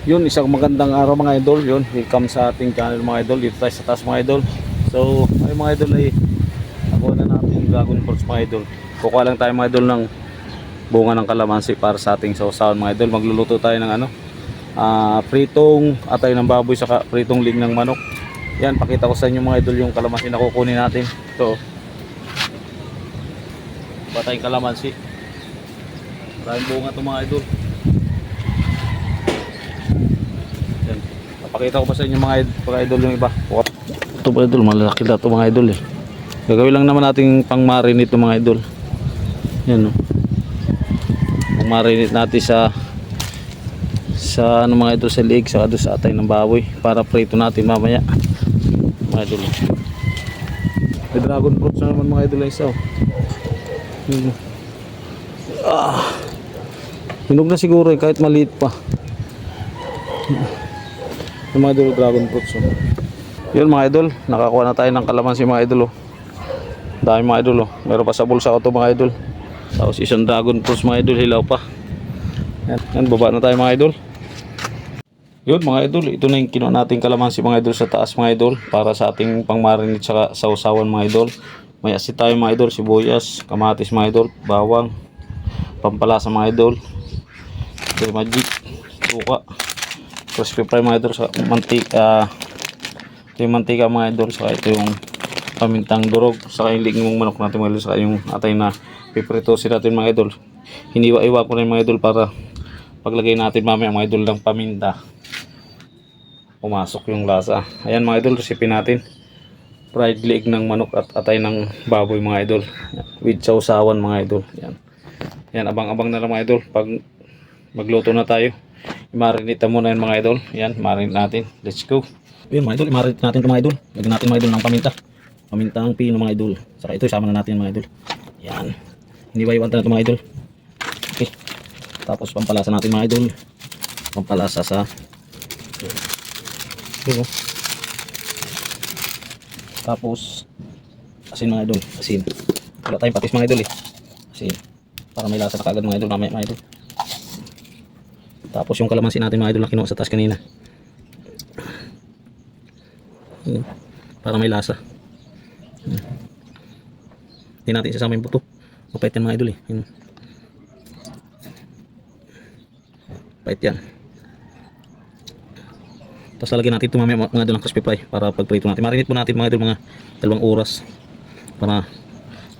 Yun, isang magandang araw mga idol. Yun, welcome sa ating channel mga idol. Dito tayo sa taas mga idol. So, ay mga idol ay nakuha na natin yung dragon fruits mga idol. Kukuha lang tayo mga idol ng bunga ng kalamansi para sa ating sausawan mga idol. Magluluto tayo ng pritong atay ng baboy saka pritong ling ng manok. Yan, pakita ko sa inyo mga idol yung kalamansi na kukunin natin. Ito, patay kalamansi. Maraming bunga ito mga idol. Pakita ko pa sa inyo mga idol yung iba. Ito mga idol, malalaki na ito mga idol eh. Gagawin lang naman natin pang marinate ito mga idol. Yan o. Pang marinate natin sa ano mga idol, sa liig, sa atay ng baboy para prito natin mamaya mga idol. May dragon fruits na naman mga idol ay isa oh. Hinog na siguro eh, kahit maliit pa. Yung mga idol, dragon fruits oh. Yun mga idol, nakakuha na tayo ng kalamansi mga idol oh. Dami mga idol oh. Meron pa sa bulsa ko to mga idol. Tapos isang dragon fruits mga idol, hilaw pa. Yan, baba na tayo mga idol. Yun mga idol, ito na yung kinuha natin kalamansi mga idol sa taas mga idol, para sa ating pangmarinate saka sausawan mga idol. May asin tayo mga idol, sibuyas, kamatis mga idol, bawang, pampalasa mga idol, magic, suka, crispy fry mga idol, sa mantika. Ito yung mantika mga idol, saka ito yung pamintang durog, saka yung ligmong manok natin mga idol, saka yung atay na pipritosin natin mga idol. Hiniwa-iwa ko na yung mga idol para paglagay natin mamaya mga idol ng paminta, pumasok yung lasa. Ayan mga idol, recipe natin, fried leg ng manok at atay ng baboy mga idol with sausawan mga idol. Yan, abang-abang na lang mga idol pag magluto na tayo. I-marinate muna yan mga idol. Yan, marinate natin. Let's go. Yun mga idol, i-marinate natin ito mga idol. Lagyan natin mga idol ng pamintang pino mga idol. Saka ito, isama na natin mga idol. Yan, hiniwa-iwan na ito mga idol. Okay, tapos pampalasa natin mga idol. Pampalasa sa ito. Tapos asin mga idol, asin. Wala tayong patis mga idol eh. Asin, para may lasa na kagad mga idol mamaya mga idol. Tapos yung kalamansi natin mga idol na kinuha sa taas kanina, para may lasa. Hindi natin isasama yung buto, mapait yan mga idol eh. Pait yan. Tapos lalagyan natin ito mamaya mga idol ng crispy fry para pagprito natin. Marinate po natin mga idol mga 2 oras para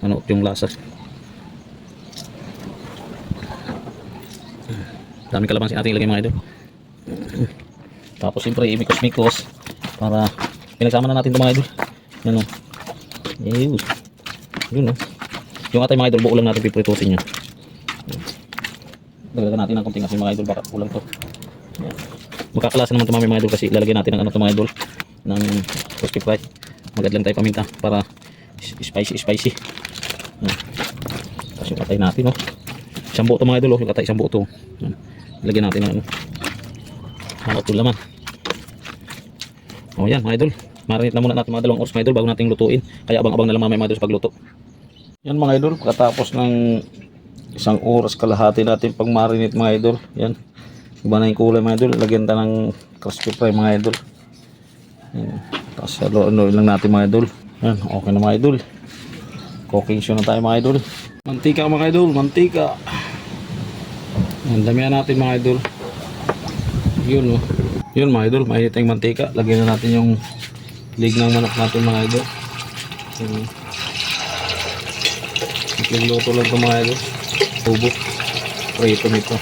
ano yung lasa. Dami kalamansi natin ilagay mga idol. Tapos siyempre imikos-mikos para pinagsama na natin ito mga idol. Yan o. Yun o. Yung atay mga idol, buo lang natin pipritusin nyo. Dagdagan natin ng konting asin mga idol, baka kulang to. Yan. Magkakalasa naman ito mga idol kasi lalagyan natin ng ano ito mga idol, ng crispy fry. Magad lang tayo paminta para spicy. Tapos yung atay natin o. Isang buo ito mga idol o. Yung atay isang buo ito. Lagyan natin ng ano. Hanap ito laman. O yan mga idol. Marinate na muna natin mga 2 oras mga idol bago natin lutuin. Kaya abang-abang na lang mamaya mga idol sa pagluto. Yan mga idol. Pagkatapos ng 1 oras kalahati natin pag marinate mga idol. Yan. Iba na yung kulay mga idol. Lagyan tayo ng crispy fry mga idol. Yan. Tapos haluin lang natin mga idol. Yan. Okay na mga idol. Cooking show na tayo mga idol. Mantika mga idol. Mantika. Yan. Damihan natin mga idol. Yun o. Yun mga idol. Mainit yung mantika. Lagyan na natin yung leg ng manok natin mga idol. Yan. Nagluto lang ito mga idol. Tubo. Prito nito.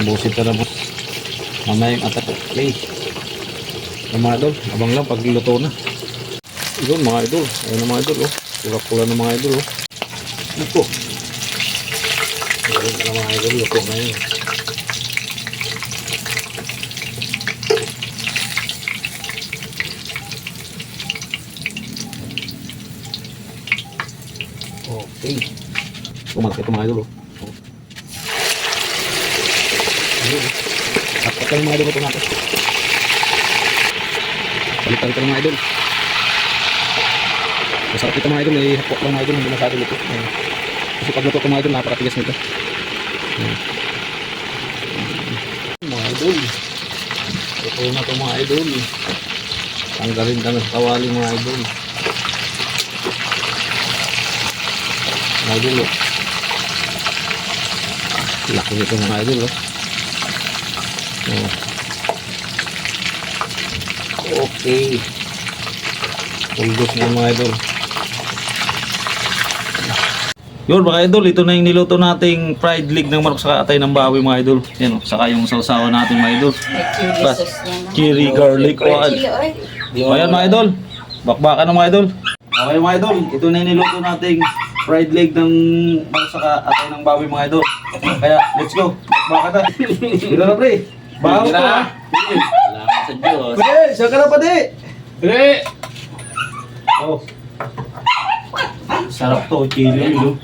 Busit na po. Mamaya yung atak. Okay. Yung mga idol, abang lang pagluto na. Yun mga idol. Ayun na mga idol. Oh. Pula-pula na mga idol. Oh. Ito. Ayun na mga idol. Luto na yun. Okay. Kumalaki ito mga idol. Oh. At pagkain mga idol ito natin. Balik-balik mga idol. Masarap ito mga idol. May hapok lang mga idol. Hindi masyado luto. Kasi pag luto ito mga idol, napakatigas nito. idol. Ito na ito mga idol. Tanggalin ka ng kawali mga idol. Mga idol oh. Laki nito mga idol oh. Oh. Okay. Puldos mo mga idol. Yun mga idol, ito na yung niluto nating fried leg ng manok sa atay ng baboy mga idol. Yan o, saka yung sausawa natin mga idol. Plus, chili garlic oil. Ayan mga idol, bakbakan na mga idol. Okay mga idol, ito na yung niluto nating fried leg ng manok sa atay ng baboy mga idol. Kaya, let's go, bakbakan na. Dito na pre, baho ko ha. Salamat sa Diyos. Pre, siya ka na pa di. Pre! Oh. Sarap to, chili yun.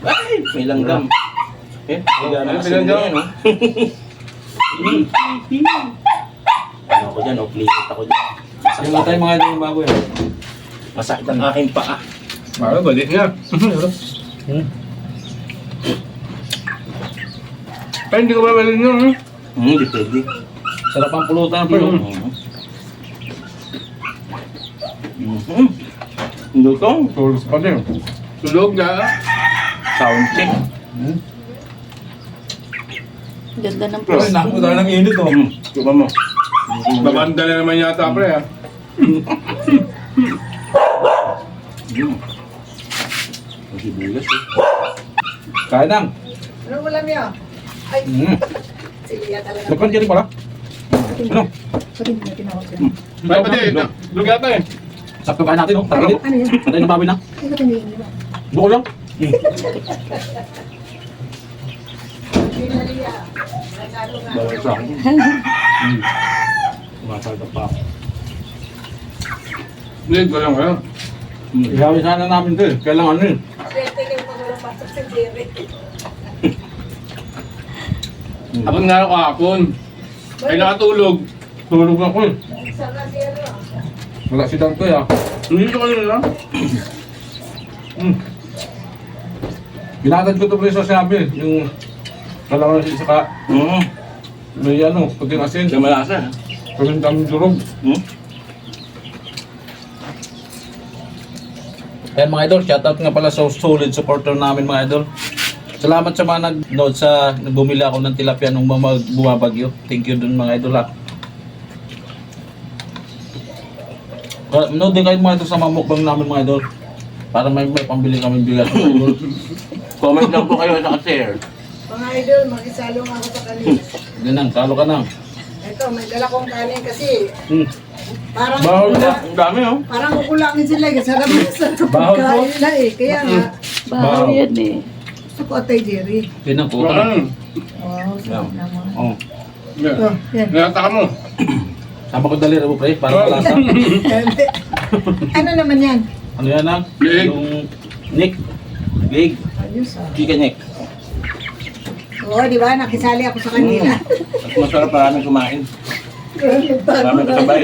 Ay, may langgam. Eh, May may langgam. no? Ano ako dyan, off-limit ako dyan. Yung matay mga idol yung baboy. Masakit ang aking paa. Para balik nga. Ay, hindi ko ba balik nyo? Hindi pwede. Sarap ang pulutan pero. Lutong. Tulog pa din. Tulog na. Sound check. Ganda ng Pero post. naku tayo ng init oh. Tuba mo. Babanda na naman yata, pre, ha? Magibulas eh. Kaya nang. Ano ulam niyo? Ay, sige yata talaga. Lapan ka rin pala. Ano? Pati hindi tinawag siya. Ay, pati. Tulog yata eh. Sakto kain natin oh. Tanggalit. Ano yan? Patay ng baboy na. Ay, ba't hindi niyo? Buko lang. Bawal sa akin. Tumatalda pa ako. Hindi, ko lang kayo. Ihawin sana namin to eh. Kailangan ano yun. Swerte kayo pag walang pasok sa Jerry. Abang nga ako kahapon. Ay, nakatulog. Tulog ako eh. Sana zero. Wala si Dante ah. Hindi ko kanina lang. Binatad ko to pre sa sinabi. Yung kalaman sa saka may ano, puting asin. Siya malasa. Pamintang durog. Ayan mga idol, shoutout nga pala sa solid supporter namin mga idol. Salamat sa mga nag-note sa bumili ako ng tilapia nung bumabagyo. Thank you dun mga idol ha. Note din kayo mga idol sa mamukbang namin mga idol. Para may pambili kami bigas mga idol. Comment lang po kayo sa share. Mga idol, makisalo nga ako sa kanin. Ganun, talo ka na. Ito, may dala kong kanin kasi parang Bawal na. Ang dami oh. parang kukulangin sila eh. Sarap na sa Bawal po. pagkain nila eh. Kaya nga, Bahaw yan eh. gusto ko Atay Jerry. Tinan ko. Ano? Wow, sarap naman. Oh. Oh, yan. Nalata ka mo. Sama ko dali mo pre, para malasa. Ano naman yan? Ano yan ah? Leg. Yung Nick. Leg. Ayos ah. Chicken neck. Oo, di ba? Nakisali ako sa kanila. At masarap maraming kumain. Maraming kasabay.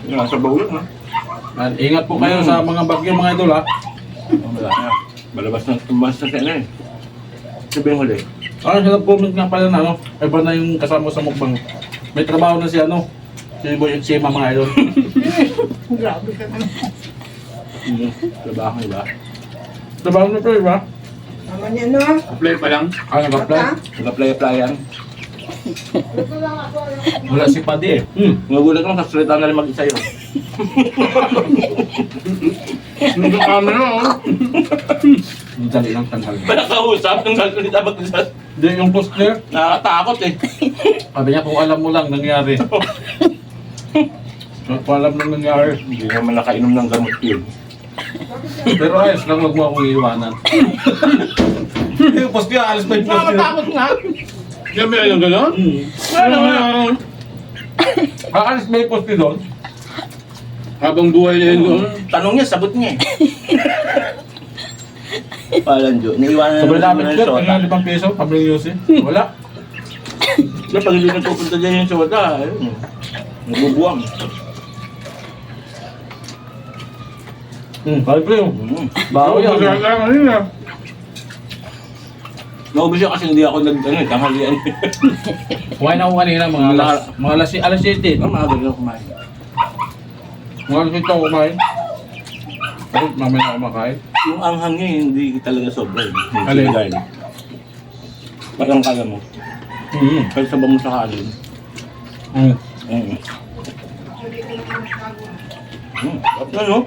Yung nasa baulan ha. Ingat po kayo sa mga bagyo mga idol ha. Wala na. Balabas na tumbas na siya eh. Sabi yung huli. Ano sa comment nga pala na ano, iba na yung kasama sa mukbang. May trabaho na si ano, si Boy at si Emma mga idol. Grabe ka naman. Trabaho nila. Trabaho na po iba. Naman yan, no? Play pa lang. Ah, nag-apply. Nag-apply-applyan. Ito lang ako. Wala si Paddy eh. Nagulat ko sa salita na rin mag-isa yun. Nandun kami na, oh. Ang dali lang tanghal. Pinakausap ng salita mag-isa. Hindi yung post niya. Nakakatakot eh. Sabi niya kung alam mo lang nangyari. Kung alam lang nangyari. Hindi naman nakainom ng gamot yun. Pero ayos lang, wag mo akong iiwanan. Yung post niya, alas pa yung post niya. Nakakatakot nga. Yan ba yung gano'n? Ano nga? Aalis ba yung post niya doon? Habang buhay niya yun doon. Tanong niya, sagot niya eh. Palan Jo, naiwanan Sobrang na namin naman ng siya, shota. ang 5 piso, pabili Yossi. Wala. Pero pag hindi nagpupunta dyan yung shota, ayun. Nabubuwang. Kaya pre, bago yan. Masarap lang kanina. Naubos siya kasi hindi ako tanghalian. Kumain ako kanina, mga alas 7. Ang maaga na kumain. Mga alas 7 ako kumain. Tapos mamaya ako makain. Yung anghang niya, hindi talaga sobra. Alin? Parang kala mo. Kasi sabang mo sa kanin. Sarap na, no?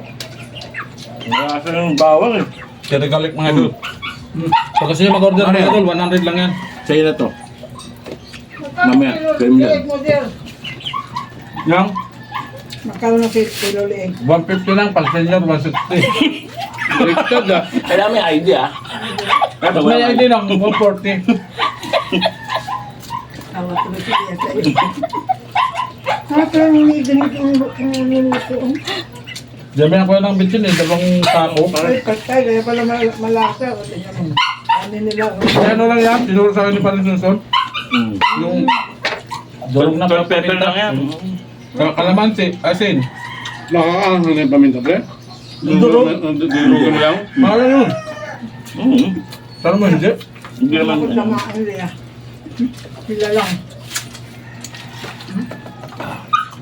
Nalasa ng bawang eh. Cherry garlic mga idol. Pag kasi mag-order mga idol, 100 lang yan. Sa'yo na to. Mamaya, kayo mo yan. Yang Magkano na kilo leeg? 150 lang, pag senior 160. Baliktad ah. Kailangan may ID ah. Tapos may ID lang, 140. Tawa ko na siya sa'yo. Parang may ganito ang niluto. Dami ako ng bitsin eh, dalawang sako. Ay, patay. Kaya pala malasa. O, tingnan mo. Ano nila? Ano lang yan, sinuro sa akin ni Palinsunson. Yung durog na Pepper lang yan. Kalamansi, asin. Nakakaanghang na yung paminta, pre? Durog. Dinugan lang? Mahal yun. Pero mo hindi. Hindi naman. Bakit lamaan nila? Sila lang.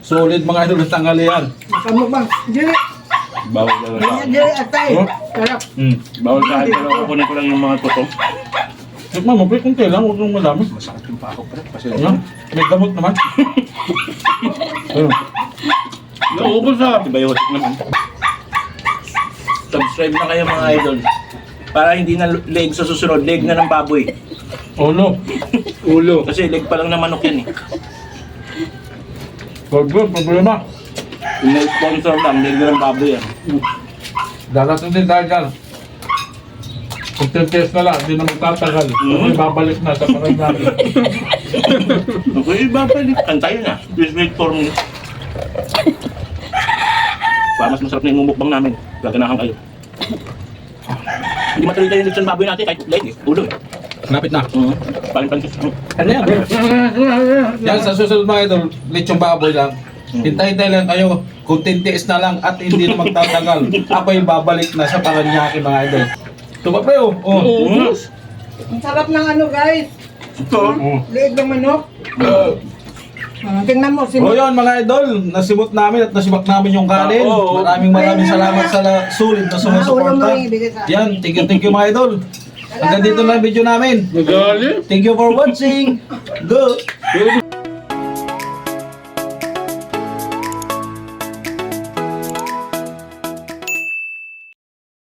Solid mga idol sa tanghalian. Makamukbang. Dili. Bawal talaga. Ganyan dili atay. Oh. Sarap. Bawal sa akin pero kukunin ko lang yung mga tutong. Tikman mo, pre, kung kailan, huwag mong madami. Masakit yung pako pre. Kasi Ano? May gamot naman. Ayun. naubos ah. Antibiotic naman. Subscribe na kayo mga idol. Para hindi na leg sa susunod, leg na ng baboy. Ulo. Ulo. Kasi leg pa lang na manok yan eh. Good, problema. Kung may sponsor lang, leg na ng baboy yan. Darating din tayo dyan. Kung test na lang, hindi na magtatagal. Kasi babalik na sa parang namin. Okay, babalik. Antayin na. Please wait for me. Para mas masarap na yung mumukbang namin. Gaganahan kayo. Hindi matuloy tayo yung lechon baboy natin kahit leg eh. Ulo eh. Napit na. Paling-pansis. Ano yan? Yan, sa susunod mga idol, lechong baboy lang. Hintay-hintay lang kayo. Kung tintiis na lang at hindi na magtatagal, ako yung babalik na sa Paranaque mga idol. Ito ba pre oh? Ang sarap ng ano guys. Ito. Leeg ng manok. Tingnan mo. O yun mga idol, nasimot namin at nasibak namin yung kanin. Oo. Maraming salamat sa sulit na sumusuporta. Yan, thank you mga idol. Hanggang dito lang ang video namin. Magali? Thank you for watching. Go!